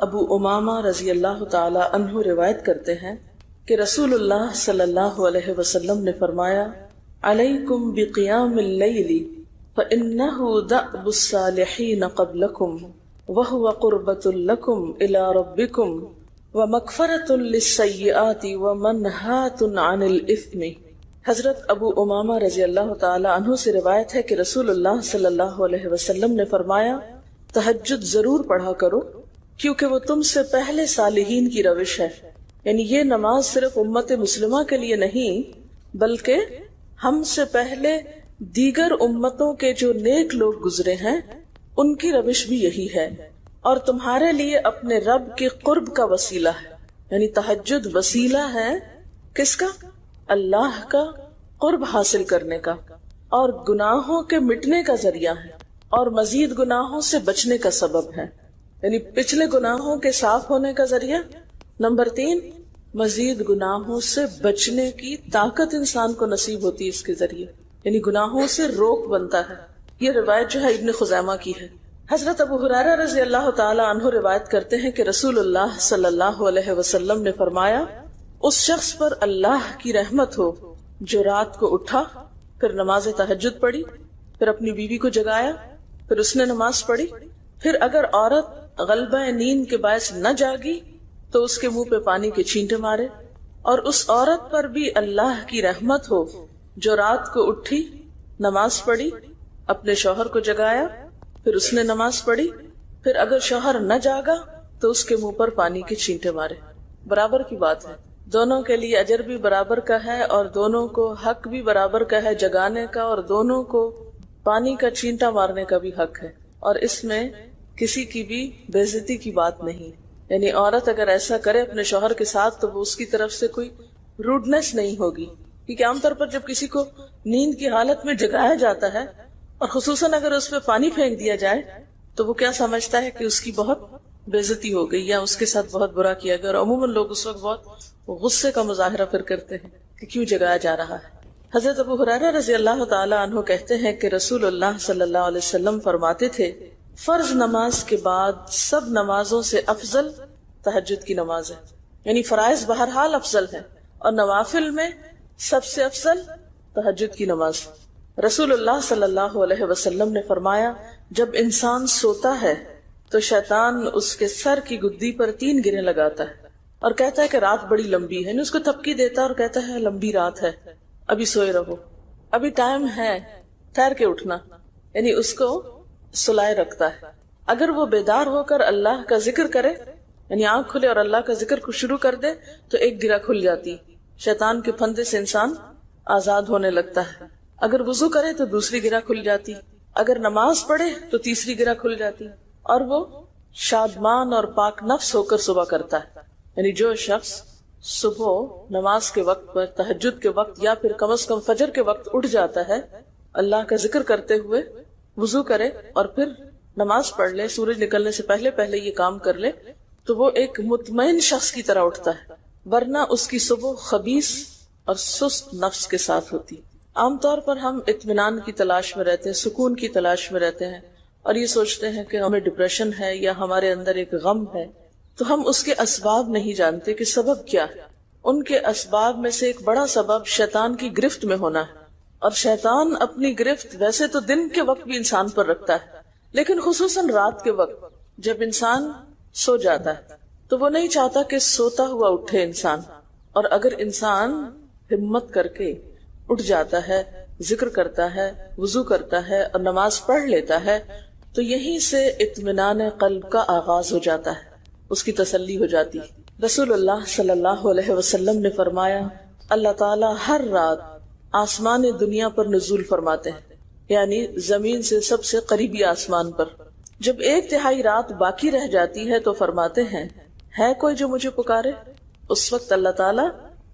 ابو امامہ رضی اللہ تعالی عنہ روایت کرتے ہیں کہ رسول اللہ صلی اللہ علیہ وسلم نے فرمایا علیکم بقیام اللیل فإنہ دأب الصالحین قبلکم وہو قربۃ لکم الی ربکم ومغفرۃ للسیئات ومنہاۃ عن الاثم۔ حضرت ابو امامہ رضی اللہ تعالی عنہ سے روایت ہے کہ رسول اللہ صلی اللہ علیہ وسلم نے فرمایا تہجد ضرور پڑھا کرو کیونکہ وہ تم سے پہلے صالحین کی روش ہے، یعنی یہ نماز صرف امت مسلمہ کے لیے نہیں بلکہ ہم سے پہلے دیگر امتوں کے جو نیک لوگ گزرے ہیں ان کی روش بھی یہی ہے، اور تمہارے لیے اپنے رب کے قرب کا وسیلہ ہے، یعنی تہجد وسیلہ ہے کس کا؟ اللہ کا قرب حاصل کرنے کا، اور گناہوں کے مٹنے کا ذریعہ ہے، اور مزید گناہوں سے بچنے کا سبب ہے، یعنی پچھلے گناہوں کے صاف ہونے کا ذریعہ۔ نمبر 3، مزید گناہوں سے بچنے کی طاقت انسان کو نصیب ہوتی ہے اس کے ذریعے، یعنی گناہوں سے روک بنتا ہے۔ یہ روایت جو ہے ابن خزیمہ کی ہے۔ حضرت ابو ہریرہ رضی اللہ تعالی عنہ روایت کرتے ہیں کہ رسول اللہ صلی اللہ علیہ وسلم نے فرمایا اس شخص پر اللہ کی رحمت ہو جو رات کو اٹھا، پھر نماز تہجد پڑھی، پھر اپنی بیوی کو جگایا، پھر اس نے نماز پڑھی، پھر اگر عورت غلبہ نیند کے باعث نہ جاگی تو اس کے منہ پہ پانی کے چھینٹے مارے، اور اس عورت پر بھی اللہ کی رحمت ہو جو رات کو اٹھی، نماز پڑھی، اپنے شوہر کو جگایا، پھر اس نے نماز پڑھی، پھر اگر شوہر نہ جاگا تو اس کے منہ پر پانی کے چھینٹے مارے۔ برابر کی بات ہے، دونوں کے لیے اجر بھی برابر کا ہے اور دونوں کو حق بھی برابر کا ہے جگانے کا، اور دونوں کو پانی کا چھینٹا مارنے کا بھی حق ہے، اور اس میں کسی کی بھی بے عزتی کی بات نہیں، یعنی عورت اگر ایسا کرے اپنے شوہر کے ساتھ تو وہ اس کی طرف سے کوئی روڈنس نہیں ہوگی، کیونکہ عام طور پر جب کسی کو نیند کی حالت میں جگایا جاتا ہے اور خصوصاً اگر اس پہ پانی پھینک دیا جائے تو وہ کیا سمجھتا ہے کہ اس کی بہت بے عزتی ہو گئی یا اس کے ساتھ بہت برا کیا گیا، اور عموماً لوگ اس وقت بہت غصے کا مظاہرہ پھر کرتے ہیں کہ کیوں جگایا جا رہا ہے۔ حضرت ابو ہریرہ رضی اللہ تعالی عنہ کہتے ہیں کہ رسول اللہ صلی اللہ علیہ وسلم فرماتے تھے فرض نماز کے بعد سب نمازوں سے افضل تہجد کی نماز ہے، یعنی فرائض بہرحال افضل ہے اور نوافل میں سب سے افضل تہجد کی نماز۔ رسول اللہ صلی اللہ علیہ وسلم نے فرمایا جب انسان سوتا ہے تو شیطان اس کے سر کی گدی پر 3 گریں لگاتا ہے اور کہتا ہے کہ رات بڑی لمبی ہے، یعنی اس کو تھپکی دیتا ہے اور کہتا ہے لمبی رات ہے، ابھی سوئے رہو، ابھی ٹائم ہے، ٹھہر کے اٹھنا، یعنی اس کو سلائے رکھتا ہے۔ اگر وہ بیدار ہو کر اللہ کا ذکر کرے، یعنی آنکھ کھلے اور اللہ کا ذکر کو شروع کر دے تو ایک گرہ کھل جاتی، شیطان کے پھندے سے انسان آزاد ہونے لگتا ہے۔ اگر وضو کرے تو دوسری گرہ کھل جاتی، اگر نماز پڑھے تو تیسری گرہ کھل جاتی، اور وہ شادمان اور پاک نفس ہو کر صبح کرتا ہے۔ یعنی جو شخص صبح نماز کے وقت پر، تہجد کے وقت یا پھر کم از کم فجر کے وقت اٹھ جاتا ہے، اللہ کا ذکر کرتے ہوئے وضو کرے اور پھر نماز پڑھ لے، سورج نکلنے سے پہلے پہلے یہ کام کر لے تو وہ ایک مطمئن شخص کی طرح اٹھتا ہے، ورنہ اس کی صبح خبیث اور سست نفس کے ساتھ ہوتی۔ عام طور پر ہم اطمینان کی تلاش میں رہتے ہیں، سکون کی تلاش میں رہتے ہیں، اور یہ سوچتے ہیں کہ ہمیں ڈپریشن ہے یا ہمارے اندر ایک غم ہے، تو ہم اس کے اسباب نہیں جانتے کہ سبب کیا ہے۔ ان کے اسباب میں سے ایک بڑا سبب شیطان کی گرفت میں ہونا ہے، اور شیطان اپنی گرفت ویسے تو دن کے وقت بھی انسان پر رکھتا ہے، لیکن خصوصاً رات کے وقت جب انسان سو جاتا ہے تو وہ نہیں چاہتا کہ سوتا ہوا اٹھے انسان، اور اگر انسان ہمت کر کے اٹھ جاتا ہے، ذکر کرتا ہے، وضو کرتا ہے اور نماز پڑھ لیتا ہے تو یہیں سے اطمینان قلب کا آغاز ہو جاتا ہے، اس کی تسلی ہو جاتی۔ رسول اللہ صلی اللہ علیہ وسلم نے فرمایا اللہ تعالیٰ ہر رات آسمان دنیا پر نزول فرماتے ہیں، یعنی زمین سے سب سے قریبی آسمان پر۔ جب 1/3 رات باقی رہ جاتی ہے تو فرماتے ہیں ہے کوئی جو مجھے پکارے؟ اس وقت اللہ تعالیٰ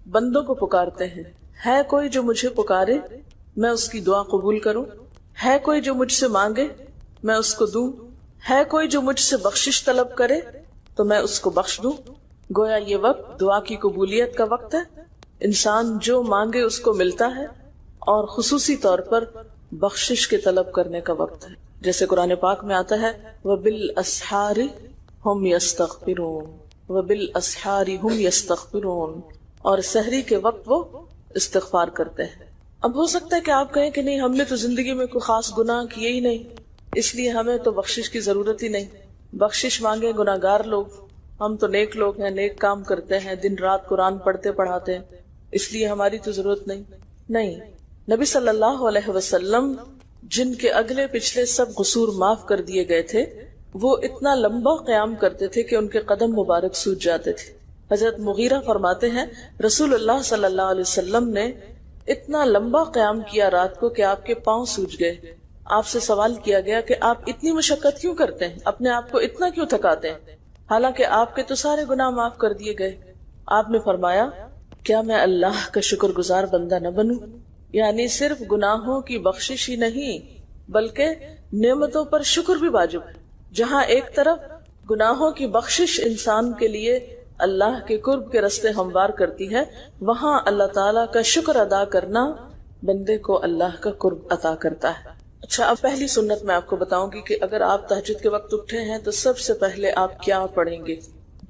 بندوں کو پکارتے ہیں، ہے کوئی جو مجھے پکارے میں اس کی دعا قبول کروں؟ ہے کوئی جو مجھ سے مانگے میں اس کو دوں؟ ہے کوئی جو مجھ سے بخشش طلب کرے تو میں اس کو بخش دوں؟ گویا یہ وقت دعا کی قبولیت کا وقت ہے، انسان جو مانگے اس کو ملتا ہے، اور خصوصی طور پر بخشش کے طلب کرنے کا وقت ہے، جیسے قرآن پاک میں آتا ہے وَبِالْأَسْحَارِ هم يستغفرون وبالاسحار هم يستغفرون، اور سحری کے وقت وہ استغفار کرتے ہیں۔ اب ہو سکتا ہے کہ آپ کہیں کہ نہیں، ہم نے تو زندگی میں کوئی خاص گناہ کیے ہی نہیں، اس لیے ہمیں تو بخشش کی ضرورت ہی نہیں۔ بخشش مانگے گناہگار لوگ، ہم تو نیک لوگ ہیں، نیک کام کرتے ہیں، دن رات قرآن پڑھتے پڑھاتے ہیں، اس لیے ہماری تو ضرورت نہیں۔ نبی صلی اللہ علیہ وسلم جن کے اگلے پچھلے سب قصور معاف کر دیے گئے تھے، وہ اتنا لمبا قیام کرتے تھے کہ ان کے قدم مبارک سوج جاتے تھے۔ حضرت مغیرہ فرماتے ہیں رسول اللہ صلی اللہ علیہ وسلم نے اتنا لمبا قیام کیا رات کو کہ آپ کے پاؤں سوج گئے۔ آپ سے سوال کیا گیا کہ آپ اتنی مشقت کیوں کرتے ہیں، اپنے آپ کو اتنا کیوں تھکاتے ہیں، حالانکہ آپ کے تو سارے گناہ معاف کر دیے گئے۔ آپ نے فرمایا کیا میں اللہ کا شکر گزار بندہ نہ بنوں؟ یعنی صرف گناہوں کی بخشش ہی نہیں بلکہ نعمتوں پر شکر بھی واجب ہے۔ جہاں ایک طرف گناہوں کی بخشش انسان کے لیے اللہ کے قرب کے راستے ہموار کرتی ہے، وہاں اللہ تعالیٰ کا شکر ادا کرنا بندے کو اللہ کا قرب عطا کرتا ہے۔ اچھا، اب پہلی سنت میں آپ کو بتاؤں گی کہ اگر آپ تہجد کے وقت اٹھے ہیں تو سب سے پہلے آپ کیا پڑھیں گے۔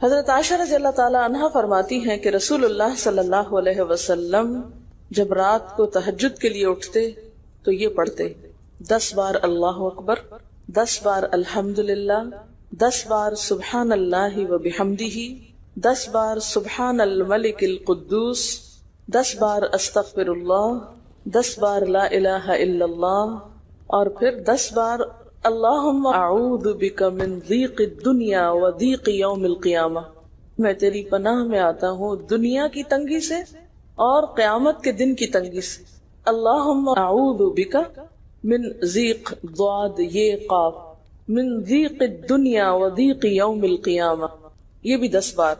حضرت عائشہ رضی اللہ تعالیٰ عنہا فرماتی ہیں کہ رسول اللہ صلی اللہ علیہ وسلم جب رات کو تہجد کے لیے اٹھتے تو یہ پڑھتے 10 بار اللہ اکبر، 10 بار الحمدللہ، 10 بار سبحان اللہ و بحمدہ، 10 بار سبحان الملک القدوس، 10 بار استغفر اللہ، 10 بار لا الہ الا اللہ، اور پھر 10 بار اللہم اعوذ بک من ضیق الدنیا و ضیق یوم القیامہ، میں تیری پناہ میں آتا ہوں دنیا کی تنگی سے اور قیامت کے دن کی تنگی سے۔ اللہم اعوذ بک من ضیق ضاد یہ قاف، من ضیق الدنیا و ضیق یوم القیامہ، یہ بھی 10 بار۔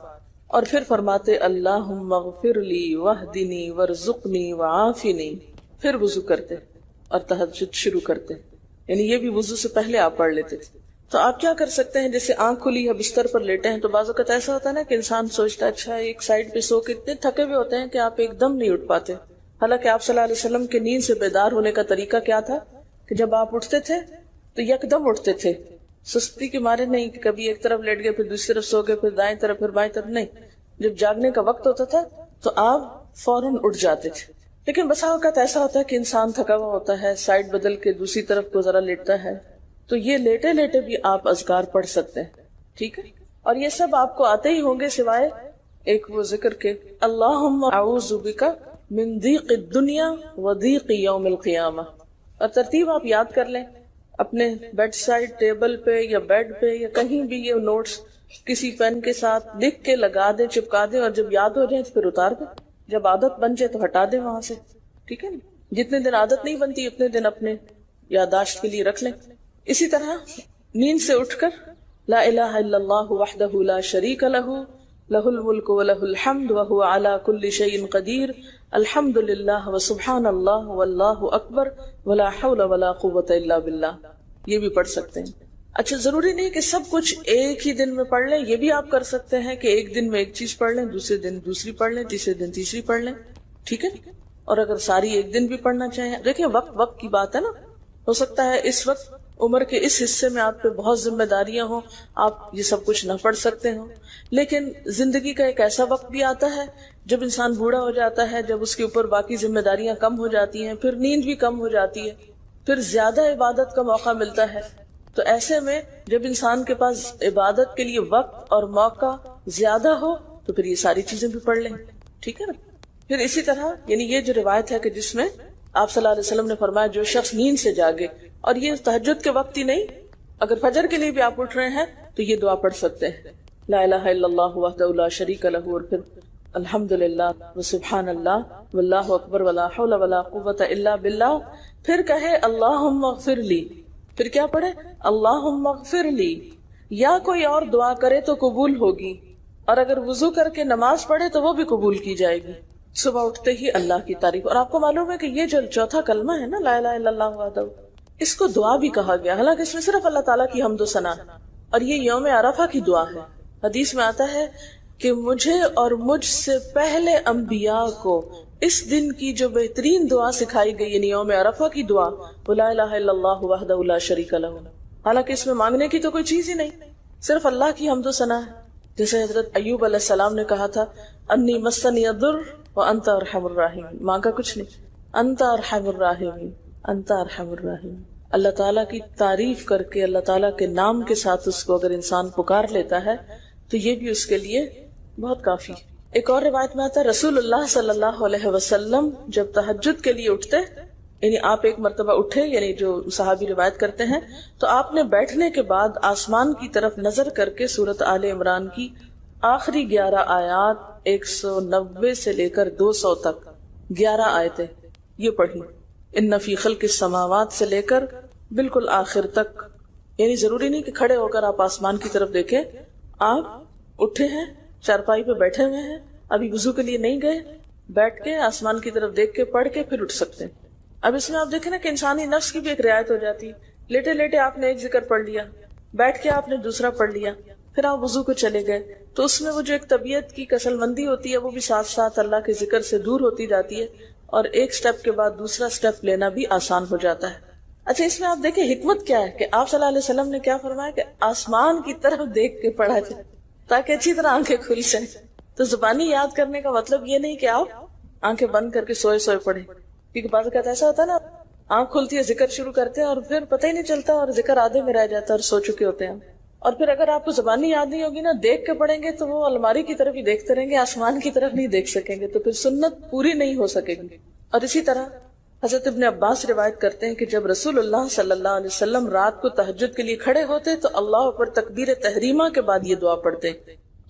اور پھر فرماتے اللہم اغفر لی واہدنی وارزقنی وعافنی، پھر وضو کرتے اور تہجد شروع کرتے، یعنی یہ بھی وضو سے پہلے آپ پڑھ لیتے تھے۔ تو آپ کیا کر سکتے ہیں، جیسے آنکھ کھلی ہے بستر پر لیٹے ہیں تو بعض اوقات ایسا ہوتا ہے نا کہ انسان سوچتا ہے اچھا ایک سائڈ پہ سو کے اتنے تھکے ہوئے ہوتے ہیں کہ آپ ایک دم نہیں اٹھ پاتے۔ حالانکہ آپ صلی اللہ علیہ وسلم کے نیند سے بیدار ہونے کا طریقہ کیا تھا کہ جب آپ اٹھتے تھے تو یکدم اٹھتے تھے، سستی کے مارے نہیں کہ کبھی ایک طرف لیٹ گئے پھر دوسری طرف سو گئے پھر دائیں طرف پھر بائیں طرف، نہیں، جب جاگنے کا وقت ہوتا تھا تو آپ فوراً اٹھ جاتے تھے۔ لیکن بسا اوقات ایسا ہوتا ہے کہ انسان تھکا ہوا ہوتا ہے، سائڈ بدل کے دوسری طرف کو ذرا لیٹتا ہے، تو یہ لیٹے لیٹے بھی آپ اذکار پڑھ سکتے ہیں، ٹھیک ہے۔ اور یہ سب آپ کو آتے ہی ہوں گے سوائے ایک وہ ذکر کے اللہم اعوذ بک من ضیق الدنیا و ضیق یوم القیامہ، اور ترتیب آپ یاد کر لیں اپنے بیڈ سائڈ ٹیبل پہ یا بیڈ پہ یا کہیں بھی، یہ نوٹس کسی پین کے ساتھ لکھ کے لگا دیں، چپکا دیں، اور جب یاد ہو جائیں تو پھر اتار دیں، جب عادت بن جائے تو ہٹا دیں وہاں سے، ٹھیک ہے نا۔ جتنے دن عادت نہیں بنتی اتنے دن اپنے یادداشت کے لیے رکھ لیں۔ اسی طرح نیند سے اٹھ کر لا الہ الا اللہ وحدہ لا شریک لہ لہ الملک و لہ الحمد وہو علی کل شیء قدیر الحمد للہ و سبحان اللہ واللہ اکبر ولا حول ولا قوۃ الا باللہ، یہ بھی پڑھ سکتے ہیں۔ اچھا، ضروری نہیں کہ سب کچھ ایک ہی دن میں پڑھ لیں، یہ بھی آپ کر سکتے ہیں کہ ایک دن میں ایک چیز پڑھ لیں، دوسرے دن دوسری پڑھ لیں، تیسرے دن تیسری پڑھ لیں، ٹھیک ہے۔ اور اگر ساری ایک دن بھی پڑھنا چاہیں، دیکھیں وقت کی بات ہے نا، ہو سکتا ہے اس وقت عمر کے اس حصے میں آپ پہ بہت ذمہ داریاں ہوں، آپ یہ سب کچھ نہ پڑھ سکتے ہوں، لیکن زندگی کا ایک ایسا وقت بھی آتا ہے جب انسان بوڑھا ہو جاتا ہے، جب اس کے اوپر باقی ذمہ داریاں کم ہو جاتی ہیں، پھر نیند بھی کم ہو جاتی ہے، پھر زیادہ عبادت کا موقع ملتا ہے، تو ایسے میں جب انسان کے پاس عبادت کے لیے وقت اور موقع زیادہ ہو تو پھر یہ ساری چیزیں بھی پڑھ لیں، ٹھیک ہے نا۔ پھر اسی طرح یعنی یہ جو روایت ہے کہ جس میں آپ صلی اللہ علیہ وسلم نے فرمایا جو شخص نیند سے جاگے، اور یہ تہجد کے وقت ہی نہیں، اگر فجر کے لیے بھی آپ اٹھ رہے ہیں تو یہ دعا پڑھ سکتے ہیں، لا الہ الا اللہ وحدہ لا شریک لہ، اور پھر الحمدللہ و سبحان اللہ واللہ اکبر ولا حول ولا قوۃ الا باللہ، پھر کہے اللہم اغفر لی، پھر کیا پڑھے اللہم اغفر لی، یا کوئی اور دعا کرے تو قبول ہوگی، اور اگر وضو کر کے نماز پڑھے تو وہ بھی قبول کی جائے گی۔ صبح اٹھتے ہی اللہ کی تعریف، اور آپ کو معلوم ہے کہ یہ جو چوتھا کلمہ ہے نا لا الہ الا اللہ وحدہ، اس کو دعا بھی کہا گیا، حالانکہ اس میں صرف اللہ تعالیٰ کی حمد و ثنا، اور یہ یوم عرفہ کی دعا ہے۔ حدیث میں آتا ہے کہ مجھے اور مجھ سے پہلے انبیاء کو اس دن کی جو بہترین دعا سکھائی گئی یعنی یوم عرفہ کی دعا، لا الہ الا اللہ وحدہ لا شریک لہ، حالانکہ اس میں مانگنے کی تو کوئی چیز ہی نہیں، صرف اللہ کی حمد و ثنا ہے. جیسے حضرت ایوب علیہ السلام نے کہا تھا انی مسنی الضر وانت ارحم الراحمین، مانگا کچھ نہیں، انت ارحم الراحمین، انت ارحم الراحمین. اللہ تعالیٰ کی تعریف کر کے اللہ تعالیٰ کے نام کے ساتھ اس کو اگر انسان پکار لیتا ہے تو یہ بھی اس کے لیے بہت کافی. ایک اور روایت میں آتا ہے رسول اللہ صلی اللہ علیہ وسلم جب تہجد کے لیے اٹھتے، یعنی آپ ایک مرتبہ اٹھے، یعنی جو صحابی روایت کرتے ہیں، تو آپ نے بیٹھنے کے بعد آسمان کی طرف نظر کر کے سورۃ آل عمران کی آخری 11 آیات 190 سے لے کر 200 تک 11 آیتیں یہ پڑھی. ان فی خلق السماوات سے لے کر بالکل آخر تک. یعنی ضروری نہیں کہ کھڑے ہو کر آپ آسمان کی طرف دیکھیں، آپ اٹھے ہیں، چارپائی پہ بیٹھے ہوئے ہیں، ابھی وضو کے لیے نہیں گئے، بیٹھ کے آسمان کی طرف دیکھ کے پڑھ کے پھر اٹھ سکتے ہیں. اب اس میں آپ دیکھیں نا کہ انسانی نفس کی بھی ایک رعایت ہو جاتی. لیٹے لیٹے آپ نے ایک ذکر پڑھ لیا، بیٹھ کے آپ نے دوسرا پڑھ لیا، پھر آپ وضو کو چلے گئے، تو اس میں وہ جو ایک طبیعت کی کسل مندی ہوتی ہے وہ بھی ساتھ ساتھ اللہ کے ذکر سے دور ہوتی جاتی ہے، اور ایک سٹیپ کے بعد دوسرا سٹیپ لینا بھی آسان ہو جاتا ہے. اچھا، اس میں آپ دیکھیں حکمت کیا ہے کہ آپ صلی اللہ علیہ وسلم نے کیا فرمایا کہ آسمان کی طرف دیکھ کے پڑھا جائے تاکہ اچھی طرح آنکھیں کھل جائیں. تو زبانی یاد کرنے کا مطلب یہ نہیں کہ آپ آنکھیں بند کر کے سوئے سوئے پڑھیں، کیونکہ بعض اوقات ایسا ہوتا ہے نا آنکھ کھلتی ہے ذکر شروع کرتے ہیں اور پھر پتہ ہی نہیں چلتا اور ذکر آدھے میں رہ جاتا ہے اور سو چکے ہوتے ہیں. اور پھر اگر آپ کو زبانی یاد نہیں ہوگی نا، دیکھ کے پڑھیں گے تو وہ الماری کی طرف ہی دیکھتے رہیں گے، آسمان کی طرف نہیں دیکھ سکیں گے، تو پھر سنت پوری نہیں ہو سکے گی. اور اسی طرح حضرت ابن عباس روایت کرتے ہیں کہ جب رسول اللہ صلی اللہ علیہ وسلم رات کو تہجد کے لیے کھڑے ہوتے تو اللہ پر تکبیر تحریمہ کے بعد یہ دعا پڑھتے،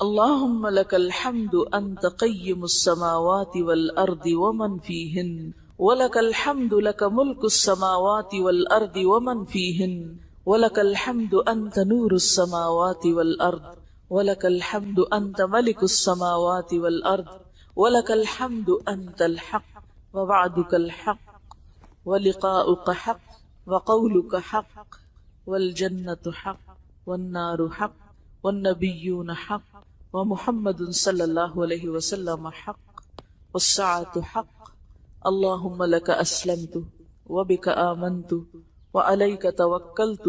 اللہم لک الحمد انت قیم السماوات والارض ومن فیہن وَلَكَ الْحَمْدُ لَكَ مُلْكُ السَّمَاوَاتِ وَالْأَرْضِ وَمَنْ فِيهِنَّ وَلَكَ الْحَمْدُ أَنْتَ نُورُ السَّمَاوَاتِ وَالْأَرْضِ وَلَكَ الْحَمْدُ أَنْتَ مَلِكُ السَّمَاوَاتِ وَالْأَرْضِ وَلَكَ الْحَمْدُ أَنْتَ الْحَقُّ وَوَعْدُكَ الْحَقُّ وَلِقَاؤُكَ حَقٌّ وَقَوْلُكَ حَقٌّ وَالْجَنَّةُ حَقٌّ وَالنَّارُ حَقٌّ وَالنَّبِيُّونَ حَقٌّ وَمُحَمَّدٌ صلی اللہ علیہ وسلم حق والساعة حق. اللہم لک اسلمت وبک آمنت وعلیک توکلت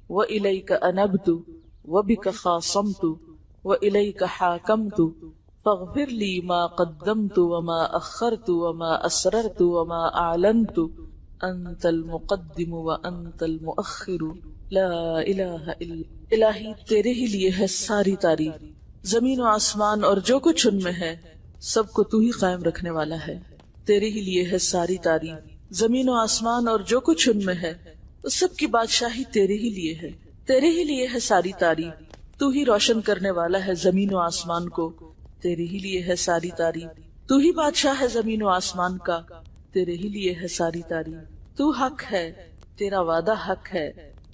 والیک انبت وبک خاصمت والیک حاکمت فاغفر لی ما قدمت وما اخرت وما اسررت وما اعلنت انت المقدم وانت المؤخر لا الہ الا. الہی تیرے ہی لیے ہے ساری تعریف، زمین و آسمان اور جو کچھ ان میں ہے سب کو تو ہی قائم رکھنے والا ہے. تیرے ہی لیے ہے ساری تعریف، زمین و آسمان اور جو کچھ ان میں ہے اس سب کی بادشاہی تیرے ہی لیے ہے. تیرے ہی لیے ہے ساری تعریف، تو ہی روشن کرنے والا ہے زمین و آسمان کو، تیرے ہی لیے ہے ساری تعریف. تو ہی بادشاہ ہے زمین و آسمان کا، تیرے ہی لیے ہے ساری تعریف. تو حق ہے، تیرا وعدہ حق ہے،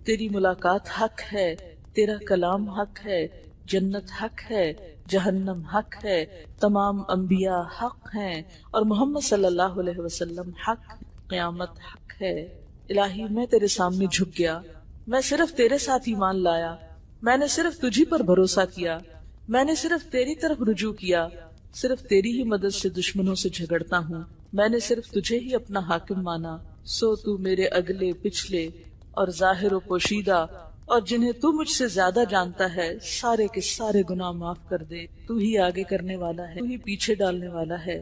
تیری ملاقات حق ہے، تیرا کلام حق ہے، جنت حق ہے، جہنم حق ہے، تمام انبیاء حق ہیں، اور محمد صلی اللہ علیہ وسلم حق، قیامت حق ہے. الہی میں تیرے سامنے جھک گیا، میں صرف تیرے ساتھ ایمان لایا، میں نے صرف تجھی پر بھروسہ کیا، میں نے صرف تیری طرف رجوع کیا، صرف تیری ہی مدد سے دشمنوں سے جھگڑتا ہوں، میں نے صرف تجھے ہی اپنا حاکم مانا. سو تو میرے اگلے پچھلے اور ظاہر و پوشیدہ اور جنہیں تو مجھ سے زیادہ جانتا ہے سارے کے سارے گناہ معاف کر دے. تو ہی آگے کرنے والا ہے، تو ہی پیچھے ڈالنے والا ہے،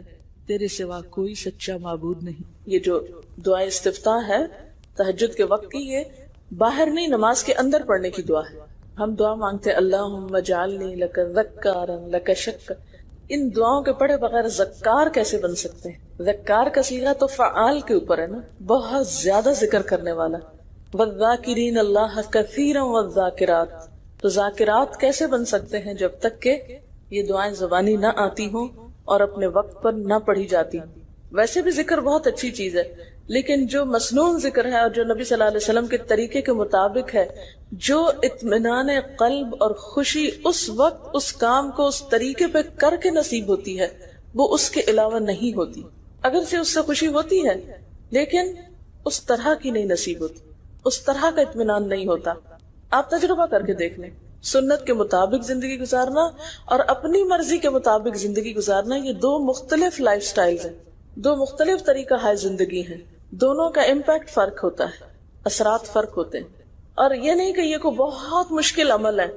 تیرے سوا کوئی سچا معبود نہیں. یہ جو دعا استفتاح ہے تہجد کے وقت کی، یہ باہر نہیں نماز کے اندر پڑھنے کی دعا ہے. ہم دعا مانگتے اللہم اجعلنی لک ذکارا لک شکارا. ان دعاؤں کے پڑھے بغیر ذکار کیسے بن سکتے ہیں؟ ذکار کا صیغہ تو فعال کے اوپر ہے نا، بہت زیادہ ذکر کرنے والا. والذاکرین اللہ کثیرا والذاکرات. تو ذاکرات کیسے بن سکتے ہیں جب تک کہ یہ دعائیں زبانی نہ آتی ہوں اور اپنے وقت پر نہ پڑھی جاتی. ویسے بھی ذکر بہت اچھی چیز ہے، لیکن جو مسنون ذکر ہے اور جو نبی صلی اللہ علیہ وسلم کے طریقے کے مطابق ہے، جو اطمینان قلب اور خوشی اس وقت اس کام کو اس طریقے پہ کر کے نصیب ہوتی ہے، وہ اس کے علاوہ نہیں ہوتی. اگرچہ اس سے خوشی ہوتی ہے لیکن اس طرح کی نہیں نصیب ہوتی، اس طرح کا اطمینان نہیں ہوتا. آپ تجربہ کر کے دیکھ لیں، سنت کے مطابق زندگی گزارنا اور اپنی مرضی کے مطابق زندگی گزارنا، یہ دو مختلف لائف سٹائلز ہیں، دو مختلف طریقہ ہے زندگی ہیں. دونوں کا امپیکٹ فرق ہوتا ہے، اثرات فرق ہوتے ہیں. اور یہ نہیں کہ یہ کوئی بہت مشکل عمل ہے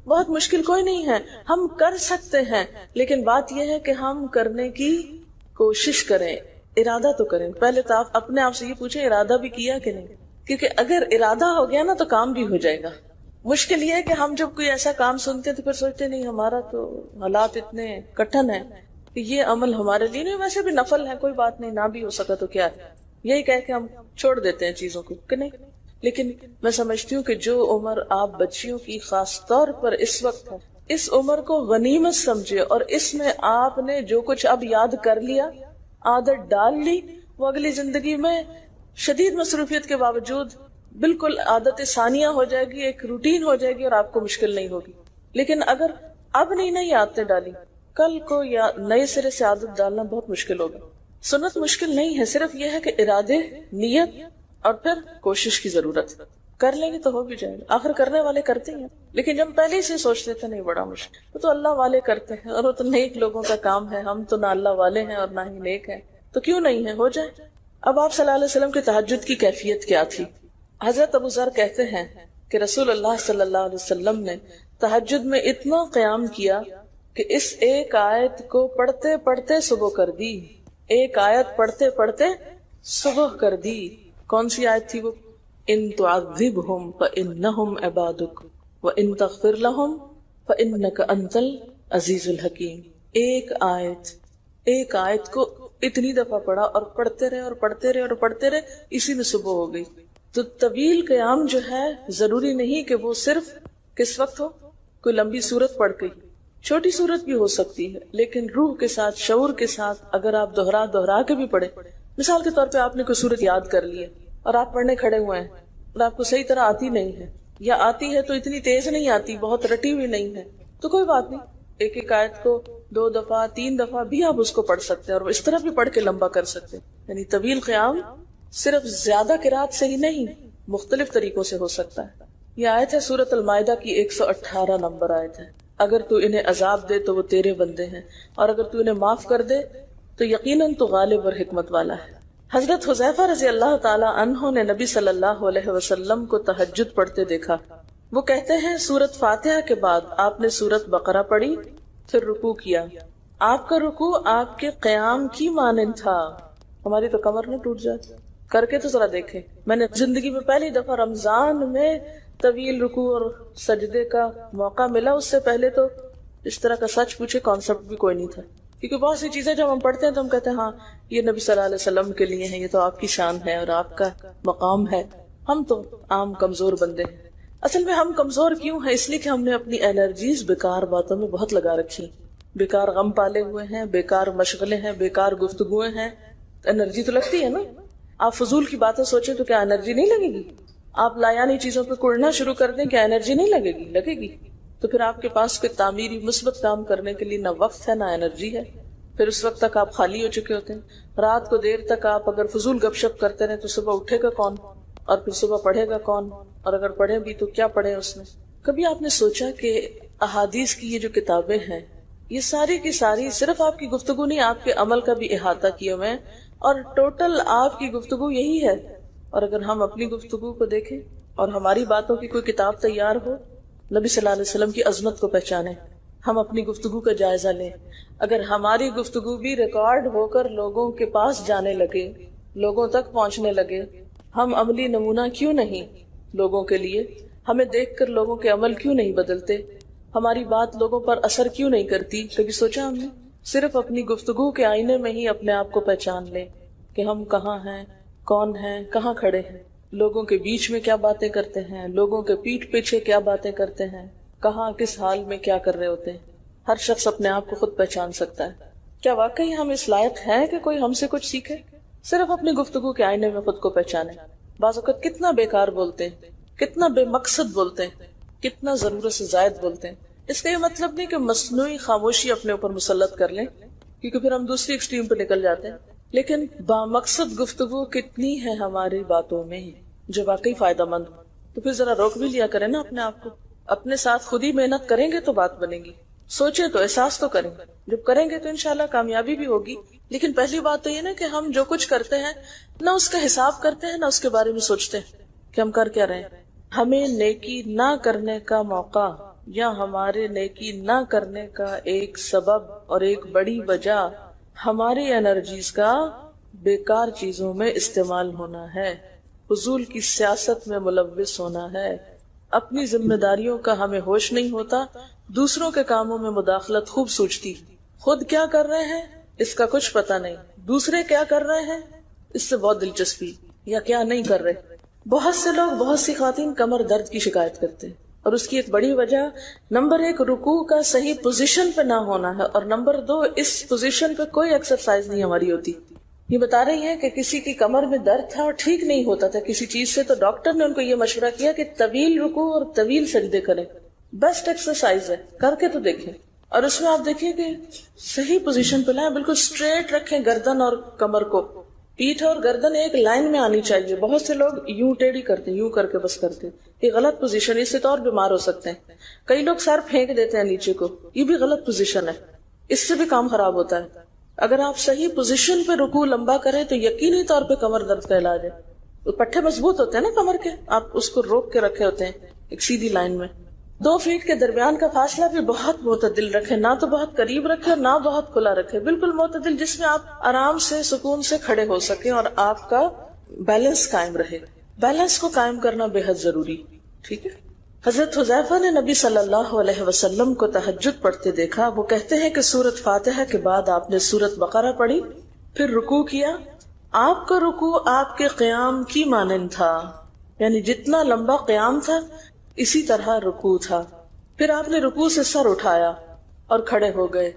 بہت مشکل کوئی نہیں ہے، ہم کر سکتے ہیں، لیکن بات یہ ہے کہ ہم کرنے کی کوشش کریں، ارادہ تو کریں۔ پہلے تو آپ اپنے آپ سے یہ پوچھیں ارادہ بھی کیا کہ نہیں، کیونکہ اگر ارادہ ہو گیا نا تو کام بھی ہو جائے گا۔ مشکل یہ ہے کہ ہم جب کوئی ایسا کام سنتے ہیں تو پھر سوچتے نہیں ہمارا تو حالات اتنے کٹھن ہیں کہ یہ عمل ہمارے لیے نہیں، ویسے بھی نفل ہے، کوئی بات نہیں، نہ بھی ہو سکا تو کیا ہے، یہی کہہ کے ہم چھوڑ دیتے ہیں چیزوں کو کہ نہیں۔ لیکن میں سمجھتی ہوں کہ جو عمر آپ بچیوں کی خاص طور پر اس وقت ہے، اس عمر کو غنیمت سمجھے، اور اس میں آپ نے جو کچھ اب یاد کر لیا، عادت ڈال لی، وہ اگلی زندگی میں شدید مصروفیت کے باوجود بالکل عادت ثانیہ ہو جائے گی، ایک روٹین ہو جائے گی اور آپ کو مشکل نہیں ہوگی۔ لیکن اگر اب نہیں عادتیں ڈالی، کل کو یا نئے سرے سے عادت ڈالنا بہت مشکل ہوگا۔ سنت مشکل نہیں ہے، صرف یہ ہے کہ ارادے، نیت اور پھر کوشش کی ضرورت ہے۔ کر لیں گے تو ہو بھی جائے گا، آخر کرنے والے کرتے ہیں، لیکن جب پہلے سے سوچتے تھے نہیں بڑا مشکل، وہ تو اللہ والے کرتے ہیں اور وہ تو نیک لوگوں کا کام ہے، ہم تو نہ اللہ والے ہیں اور نہ ہی نیک ہیں، تو کیوں نہیں ہے، ہو جائے۔ اب آپ صلی اللہ علیہ وسلم کی تہجد کی کیفیت کیا تھی؟ حضرت ابو ذر کہتے ہیں کہ رسول اللہ صلی اللہ علیہ وسلم نے تہجد میں اتنا قیام کیا کہ اس ایک آیت کو پڑھتے پڑھتے صبح کر دی، ایک آیت پڑھتے پڑھتے صبح کر دی۔ کون سی آیت تھی وہ؟ ان تعذبہم فانہم عبادک وان تغفر لہم فانک انت العزیز الحکیم۔ ایک آیت کو اتنی دفعہ پڑھا اور پڑھتے رہے اور پڑھتے رہے اور پڑھتے رہے، اسی میں صبح ہو گئی۔ تو طویل قیام جو ہے ضروری نہیں کہ وہ صرف کس وقت ہو، کوئی لمبی سورت پڑھ گئی، چھوٹی سورت بھی ہو سکتی ہے، لیکن روح کے ساتھ، شعور کے ساتھ اگر آپ دہرا کے بھی پڑھے۔ مثال کے طور پہ آپ نے کوئی سورت یاد کر لی ہے اور آپ پڑھنے کھڑے ہوئے ہیں اور آپ کو صحیح طرح آتی نہیں ہے، یا آتی ہے تو اتنی تیز نہیں آتی، بہت رٹی ہوئی نہیں ہے، تو کوئی بات نہیں، ایک ایک آیت کو 2 دفعہ 3 دفعہ بھی آپ اس کو پڑھ سکتے ہیں اور اس طرح بھی پڑھ کے لمبا کر سکتے ہیں۔ یعنی طویل قیام صرف زیادہ قرات سے ہی نہیں، مختلف طریقوں سے ہو سکتا ہے۔ یہ آیت ہے سورۃ المائدہ کی 118 نمبر آیت ہے۔ اگر تو انہیں عذاب دے تو وہ تیرے بندے ہیں، اور اگر تو انہیں معاف کر دے تو یقیناً تو غالب اور حکمت والا ہے۔ حضرت حذیفہ رضی اللہ تعالی عنہ نے نبی صلی اللہ علیہ وسلم کو تہجد پڑھتے دیکھا۔ وہ کہتے ہیں سورۃ فاتحہ کے بعد آپ نے سورۃ بقرہ پڑھی، پھر رکوع کیا۔ آپ کا رکوع آپ کے قیام کی مانند تھا۔ ہماری تو کمر نہ ٹوٹ جاتی، کر کے تو ذرا دیکھیں۔ میں نے زندگی میں پہلی دفعہ رمضان میں طویل رکوع اور سجدے کا موقع ملا، اس سے پہلے تو اس طرح کا سچ پوچھے کانسیپٹ بھی کوئی نہیں تھا، کیونکہ بہت سی چیزیں جب ہم پڑھتے ہیں تو ہم کہتے ہیں ہاں یہ نبی صلی اللہ علیہ وسلم کے لیے ہے، یہ تو آپ کی شان ہے اور آپ کا مقام ہے، ہم تو عام کمزور بندے ہیں۔ اصل میں ہم کمزور کیوں ہیں؟ اس لیے کہ ہم نے اپنی انرجیز بیکار باتوں میں بہت لگا رکھی، بیکار غم پالے ہوئے ہیں، بیکار مشغلے ہیں، بیکار گفتگویں ہیں۔ انرجی تو لگتی ہے نا، آپ فضول کی باتیں سوچیں تو کیا انرجی نہیں لگے گی؟ آپ لایانی چیزوں پہ کڑنا شروع کر دیں، کیا انرجی نہیں لگے گی؟ لگے گی۔ تو پھر آپ کے پاس کوئی تعمیری مثبت کام کرنے کے لیے نہ وقت ہے نہ انرجی ہے، پھر اس وقت تک آپ خالی ہو چکے ہوتے ہیں۔ رات کو دیر تک آپ اگر فضول گپ شپ کرتے رہے تو صبح اٹھے گا کون، اور پھر صبح پڑھے گا کون، اور اگر پڑھے بھی تو کیا پڑھے اس میں؟ کبھی آپ نے سوچا کہ احادیث کی یہ جو کتابیں ہیں یہ ساری کی ساری صرف آپ کی گفتگو نہیں، آپ کے عمل کا بھی احاطہ کیے ہوئے ہیں، اور ٹوٹل آپ کی گفتگو یہی ہے۔ اور اگر ہم اپنی گفتگو کو دیکھیں اور ہماری باتوں کی کوئی کتاب تیار ہو، نبی صلی اللہ علیہ وسلم کی عظمت کو پہچانیں، ہم اپنی گفتگو کا جائزہ لیں۔ اگر ہماری گفتگو بھی ریکارڈ ہو کر لوگوں کے پاس جانے لگے، لوگوں تک پہنچنے لگے، ہم عملی نمونہ کیوں نہیں لوگوں کے لیے؟ ہمیں دیکھ کر لوگوں کے عمل کیوں نہیں بدلتے؟ ہماری بات لوگوں پر اثر کیوں نہیں کرتی؟ کبھی سوچا ہم نے؟ صرف اپنی گفتگو کے آئینے میں ہی اپنے آپ کو پہچان لیں کہ ہم کہاں ہیں، کون ہیں، کہاں کھڑے ہیں، لوگوں کے بیچ میں کیا باتیں کرتے ہیں، لوگوں کے پیٹھ پیچھے کیا باتیں کرتے ہیں، کہاں کس حال میں کیا کر رہے ہوتے ہیں۔ ہر شخص اپنے آپ کو خود پہچان سکتا ہے۔ کیا واقعی ہم اس لائق ہیں کہ کوئی ہم سے کچھ سیکھے؟ صرف اپنی گفتگو کے آئینے میں خود کو پہچانے۔ بعض اوقات کتنا بیکار بولتے ہیں، کتنا بے مقصد بولتے ہیں، کتنا ضرورت سے زائد بولتے ہیں۔ اس کا یہ مطلب نہیں کہ مصنوعی خاموشی اپنے اوپر مسلط کر لیں، کیونکہ پھر ہم دوسری ایکسٹریم پہ نکل جاتے ہیں، لیکن بامقصد گفتگو کتنی ہے ہماری باتوں میں جو واقعی فائدہ مند ہو، تو پھر ذرا روک بھی لیا کریں نا اپنے آپ کو۔ اپنے ساتھ خود ہی محنت کریں گے تو بات بنے گی، سوچیں تو احساس تو کریں، جب کریں گے تو انشاءاللہ کامیابی بھی ہوگی۔ لیکن پہلی بات تو یہ نا کہ ہم جو کچھ کرتے ہیں نہ اس کا حساب کرتے ہیں، نہ اس کے بارے میں سوچتے ہیں کہ ہم کر کیا رہے ہیں۔ ہمیں نیکی نہ کرنے کا موقع یا ہمارے نیکی نہ کرنے کا ایک سبب اور ایک بڑی وجہ ہماری انرجیز کا بیکار چیزوں میں استعمال ہونا ہے، فضول کی سیاست میں ملوث ہونا ہے، اپنی ذمہ داریوں کا ہمیں ہوش نہیں ہوتا، دوسروں کے کاموں میں مداخلت خوب سوچتی، خود کیا کر رہے ہیں اس کا کچھ پتہ نہیں، دوسرے کیا کر رہے ہیں اس سے بہت دلچسپی، یا کیا نہیں کر رہے۔ بہت سے لوگ، بہت سی خواتین کمر درد کی شکایت کرتے ہیں، اور اس کی ایک بڑی وجہ نمبر 1 رکوع کا صحیح پوزیشن پہ نہ ہونا ہے، اور نمبر 2 اس پوزیشن پہ کوئی ایکسرسائز نہیں ہماری ہوتی۔ یہ بتا رہی ہیں کہ کسی کی کمر میں درد تھا اور ٹھیک نہیں ہوتا تھا کسی چیز سے، تو ڈاکٹر نے ان کو یہ مشورہ کیا کہ طویل رکوع اور طویل سجدے کریں، بیسٹ ایکسرسائز ہے، کر کے تو دیکھیں۔ اور اس میں آپ دیکھیں کہ صحیح پوزیشن پہ لائیں، بالکل اسٹریٹ رکھیں گردن اور کمر کو، پیٹھ اور گردن ایک لائن میں آنی چاہیے۔ بہت سے لوگ یوں ٹیڑھی کرتے ہیں، یوں کر کے بس کرتے ہیں، یہ غلط پوزیشن، اس سے تو اور بیمار ہو سکتے ہیں۔ کئی لوگ سر پھینک دیتے ہیں نیچے کو، یہ بھی غلط پوزیشن ہے، اس سے بھی کام خراب ہوتا ہے۔ اگر آپ صحیح پوزیشن پہ رکوع لمبا کریں تو یقینی طور پہ کمر درد کا علاج ہے۔ پٹھے مضبوط ہوتے ہیں نا کمر کے، آپ اس کو روک کے رکھے ہوتے ہیں ایک سیدھی لائن میں۔ 2 فیٹ کے درمیان کا فاصلہ بھی بہت معتدل رکھیں، نہ تو بہت قریب رکھیں اور نہ بہت کھلا رکھیں، بالکل معتدل، جس میں آپ آرام سے سکون سے کھڑے ہو سکیں اور آپ کا بیلنس قائم رہے۔ بیلنس کو قائم کرنا بے حد ضروری، ٹھیک ہے۔ حضرت حذیفہ نے نبی صلی اللہ علیہ وسلم کو تہجد پڑھتے دیکھا، وہ کہتے ہیں کہ سورۃ فاتحہ کے بعد آپ نے سورۃ بقرہ پڑھی، پھر رکوع کیا، آپ کا رکوع آپ کے قیام کی مانند تھا، یعنی جتنا لمبا قیام تھا اسی طرح رکوع تھا، پھر آپ نے رکوع سے سر اٹھایا اور کھڑے ہو گئے،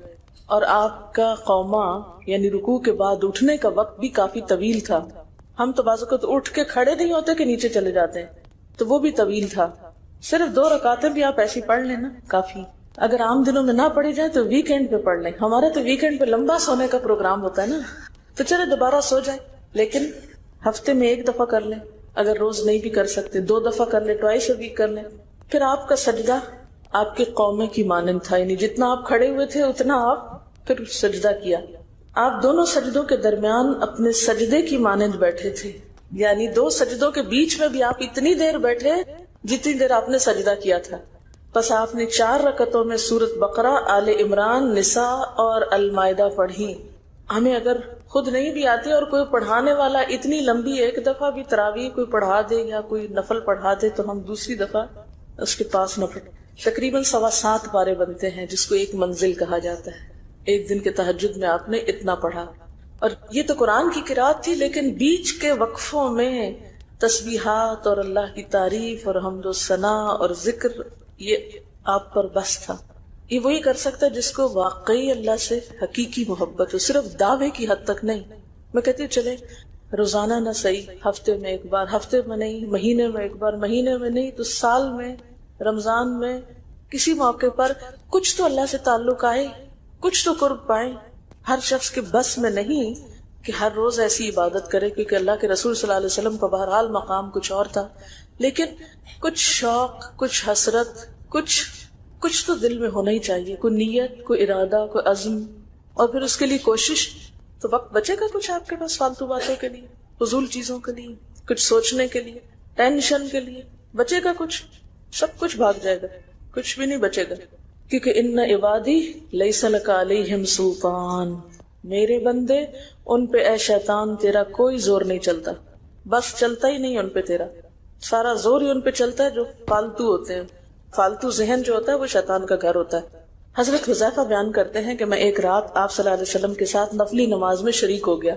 اور آپ کا قوما یعنی رکوع کے بعد اٹھنے کا وقت بھی کافی طویل تھا۔ ہم تو بعض اوقات اٹھ کے کھڑے نہیں ہوتے کہ نیچے چلے جاتے ہیں، تو وہ بھی طویل تھا۔ صرف 2 رکعتیں بھی آپ ایسی پڑھ لیں نا کافی، اگر عام دنوں میں نہ پڑھی جائے تو ویکینڈ پہ پڑھ لیں۔ ہمارا تو ویکینڈ پہ لمبا سونے کا پروگرام ہوتا ہے نا، تو چلے دوبارہ سو جائیں، لیکن ہفتے میں 1 دفعہ کر لیں، اگر روز نہیں بھی کر سکتے 2 دفعہ کر لیں، ٹوائس اے ویک کر لیں۔ پھر آپ کا سجدہ آپ کے قومے کی مانند تھا، یعنی جتنا آپ کھڑے ہوئے تھے اتنا آپ پھر سجدہ کیا۔ آپ دونوں سجدوں کے درمیان اپنے سجدے کی مانند بیٹھے تھے، یعنی 2 سجدوں کے بیچ میں بھی آپ اتنی دیر بیٹھے جتنی دیر آپ نے سجدہ کیا تھا۔ پس آپ نے 4 رکعتوں میں سورۃ بقرہ، آل عمران، نساء اور المائدہ پڑھی۔ ہمیں اگر خود نہیں بھی آتی اور کوئی پڑھانے والا اتنی لمبی 1 دفعہ بھی تراویح کوئی پڑھا دے یا کوئی نفل پڑھا دے تو ہم دوسری دفعہ اس کے پاس نہ پڑھیں۔ تقریباً 7.25 پارے بنتے ہیں، جس کو ایک منزل کہا جاتا ہے۔ ایک دن کے تہجد میں آپ نے اتنا پڑھا، اور یہ تو قرآن کی قرات تھی، لیکن بیچ کے وقفوں میں تسبیحات اور اللہ کی تعریف اور حمد و ثنا اور ذکر، یہ آپ پر بس تھا۔ یہ وہی کر سکتا ہے جس کو واقعی اللہ سے حقیقی محبت ہو، صرف دعوے کی حد تک نہیں۔ میں کہتی ہوں چلے روزانہ نہ صحیح، ہفتے میں 1 بار، ہفتے میں نہیں، مہینے میں 1 بار، مہینے میں نہیں تو سال میں، رمضان میں، کسی موقع پر کچھ تو اللہ سے تعلق آئے، کچھ تو قرب پائیں۔ ہر شخص کے بس میں نہیں کہ ہر روز ایسی عبادت کرے، کیونکہ اللہ کے رسول صلی اللہ علیہ وسلم کا بہرحال مقام کچھ اور تھا، لیکن کچھ شوق، کچھ حسرت، کچھ تو دل میں ہونا ہی چاہیے، کوئی نیت، کوئی ارادہ، کوئی عزم، اور پھر اس کے لیے کوشش۔ تو وقت بچے گا کچھ آپ کے پاس فالتو باتوں کے لیے، فضول چیزوں کے لیے، کچھ سوچنے کے لیے، ٹینشن کے لیے بچے گا کچھ؟ سب کچھ بھاگ جائے گا، کچھ بھی نہیں بچے گا، کیونکہ ان عبادی لیس لک علیہم سلطان، میرے بندے ان پہ اے شیطان تیرا کوئی زور نہیں چلتا، بس چلتا ہی نہیں ان پہ تیرا، سارا زور ہی ان پہ چلتا ہے جو فالتو ہوتے ہیں۔ فالتو ذہن جو ہوتا ہے وہ شیطان کا گھر ہوتا ہے۔ حضرت حذیفہ بیان کرتے ہیں کہ میں ایک رات آپ صلی اللہ علیہ وسلم کے ساتھ نفلی نماز میں شریک ہو گیا،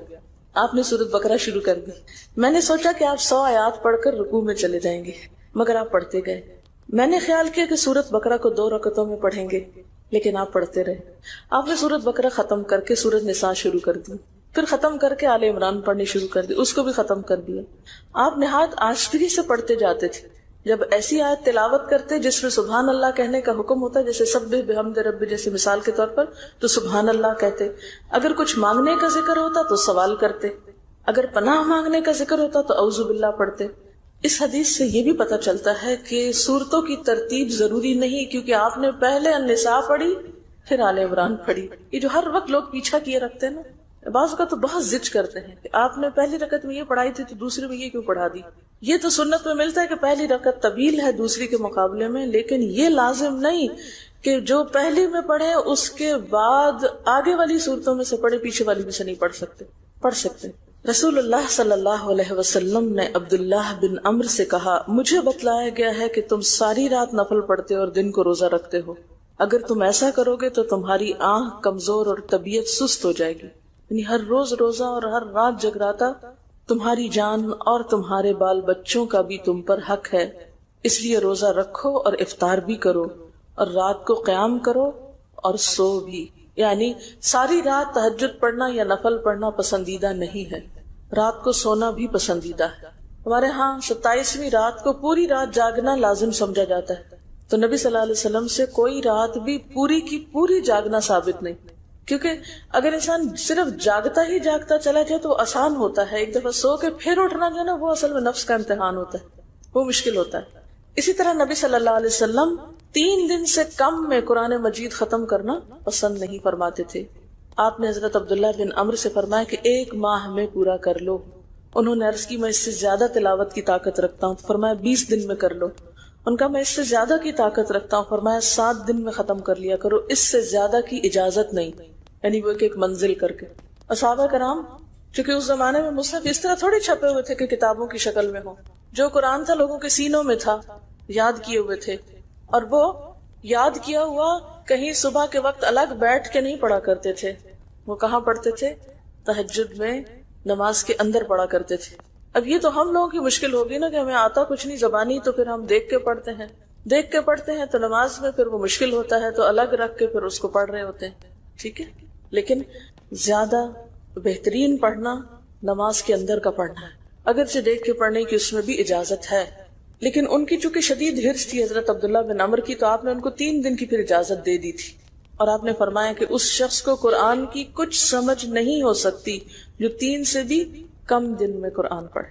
آپ نے سورۃ بقرہ شروع کر دی، میں نے سوچا کہ آپ 100 آیات پڑھ کر رکوع میں چلے جائیں گے، مگر آپ پڑھتے گئے۔ میں نے خیال کیا کہ سورۃ بقرہ کو 2 رکعتوں میں پڑھیں گے، لیکن آپ پڑھتے رہے۔ آپ نے سورۃ بقرہ ختم کر کے سورۃ نساء شروع کر دی، پھر ختم کر کے آل عمران پڑھنی شروع کر دی، اس کو بھی ختم کر دیا۔ آپ نہایت آشفی سے پڑھتے جاتے تھے، جب ایسی آیت تلاوت کرتے جس میں سبحان اللہ کہنے کا حکم ہوتا ہے، جیسے سبح بحمد ربی جیسے مثال کے طور پر، تو سبحان اللہ کہتے۔ اگر کچھ مانگنے کا ذکر ہوتا تو سوال کرتے، اگر پناہ مانگنے کا ذکر ہوتا تو اعوذ باللہ پڑھتے۔ اس حدیث سے یہ بھی پتہ چلتا ہے کہ سورتوں کی ترتیب ضروری نہیں، کیونکہ آپ نے پہلے النساء پڑھی پھر آل عمران پڑھی۔ یہ جو ہر وقت لوگ پیچھا کیے رکھتے ہیں نا، بعض کا تو بہت ضد کرتے ہیں کہ آپ نے پہلی رکعت میں یہ پڑھائی تھی تو دوسری میں یہ کیوں پڑھا دی. یہ تو سنت میں ملتا ہے کہ پہلی رکعت طویل ہے دوسری کے مقابلے میں، لیکن یہ لازم نہیں کہ جو پہلی میں پڑھے اس کے بعد آگے والی صورتوں میں سے پڑھے، پیچھے والی میں سے نہیں پڑھ سکتے. رسول اللہ صلی اللہ علیہ وسلم نے عبداللہ بن عمرو سے کہا، مجھے بتلایا گیا ہے کہ تم ساری رات نفل پڑھتے اور دن کو روزہ رکھتے ہو. اگر تم ایسا کرو گے تو تمہاری آنکھ کمزور اور طبیعت سست ہو جائے گی. یعنی ہر روز روزہ اور ہر رات جگراتا تمہاری جان اور تمہارے بال بچوں کا بھی تم پر حق ہے، اس لیے روزہ رکھو اور افطار بھی کرو اور رات کو قیام کرو اور سو بھی. یعنی ساری رات تہجد پڑھنا یا نفل پڑھنا پسندیدہ نہیں ہے، رات کو سونا بھی پسندیدہ ہے. ہمارے ہاں 27ویں رات کو پوری رات جاگنا لازم سمجھا جاتا ہے، تو نبی صلی اللہ علیہ وسلم سے کوئی رات بھی پوری کی پوری جاگنا ثابت نہیں. کیونکہ اگر انسان صرف جاگتا ہی جاگتا چلا جائے تو آسان ہوتا ہے، ایک دفعہ سو کے پھر اٹھنا جو ہے نا وہ اصل میں نفس کا امتحان ہوتا ہے، وہ مشکل ہوتا ہے. اسی طرح نبی صلی اللہ علیہ وسلم 3 دن سے کم میں قرآن مجید ختم کرنا پسند نہیں فرماتے تھے. آپ نے حضرت عبداللہ بن عمرو سے فرمایا کہ 1 ماہ میں پورا کر لو. انہوں نے عرض کی میں اس سے زیادہ تلاوت کی طاقت رکھتا ہوں، تو فرمایا 20 دن میں کر لو. ان کا میں اس سے زیادہ کی طاقت رکھتا ہوں، فرمایا 7 دن میں ختم کر لیا کرو، اس سے زیادہ کی اجازت نہیں. یعنی وہ ایک منزل کر کے. صحابہ کرام چونکہ اس زمانے میں مصحف اس طرح تھوڑی چھپے ہوئے تھے کہ کتابوں کی شکل میں ہو، جو قرآن تھا لوگوں کے سینوں میں تھا، یاد کیے ہوئے تھے، اور وہ یاد کیا ہوا کہیں صبح کے وقت الگ بیٹھ کے نہیں پڑھا کرتے تھے. وہ کہاں پڑھتے تھے؟ تہجد میں نماز کے اندر پڑھا کرتے تھے. اب یہ تو ہم لوگوں کی مشکل ہوگی نا کہ ہمیں آتا کچھ نہیں زبانی، تو پھر ہم دیکھ کے پڑھتے ہیں تو نماز میں پھر وہ مشکل ہوتا ہے، تو الگ رکھ کے پھر اس کو پڑھ رہے ہوتے ہیں. ٹھیک ہے، لیکن زیادہ بہترین پڑھنا نماز کے اندر کا پڑھنا ہے. اگرچہ دیکھ کے پڑھنے کی اس میں بھی اجازت ہے، لیکن ان کی چونکہ شدید حرص تھی حضرت عبداللہ بن عمرو کی، تو آپ نے ان کو 3 دن کی پھر اجازت دے دی تھی. اور آپ نے فرمایا کہ اس شخص کو قرآن کی کچھ سمجھ نہیں ہو سکتی جو 3 سے بھی کم دن میں قرآن پڑھے.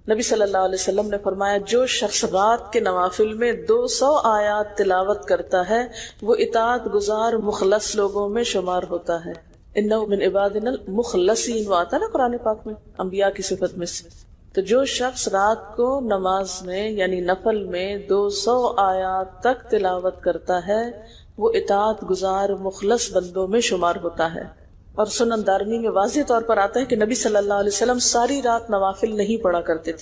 نبی صلی اللہ علیہ وسلم نے فرمایا جو شخص رات کے نوافل میں 200 آیات تلاوت کرتا ہے وہ اطاعت گزار مخلص لوگوں میں شمار ہوتا ہے. انہ من عبادنا المخلصین، وہ آتا ہے نا قرآن پاک میں انبیاء کی صفت میں سے. تو جو شخص رات کو نماز میں یعنی نفل میں 200 آیات تک تلاوت کرتا ہے وہ اطاعت گزار مخلص بندوں میں شمار ہوتا ہے. اور سنن دارمی میں واضح طور پر آتا ہے کہ نبی صلی اللہ علیہ وسلم ساری رات نوافل نہیں پڑھا کرتے تھے.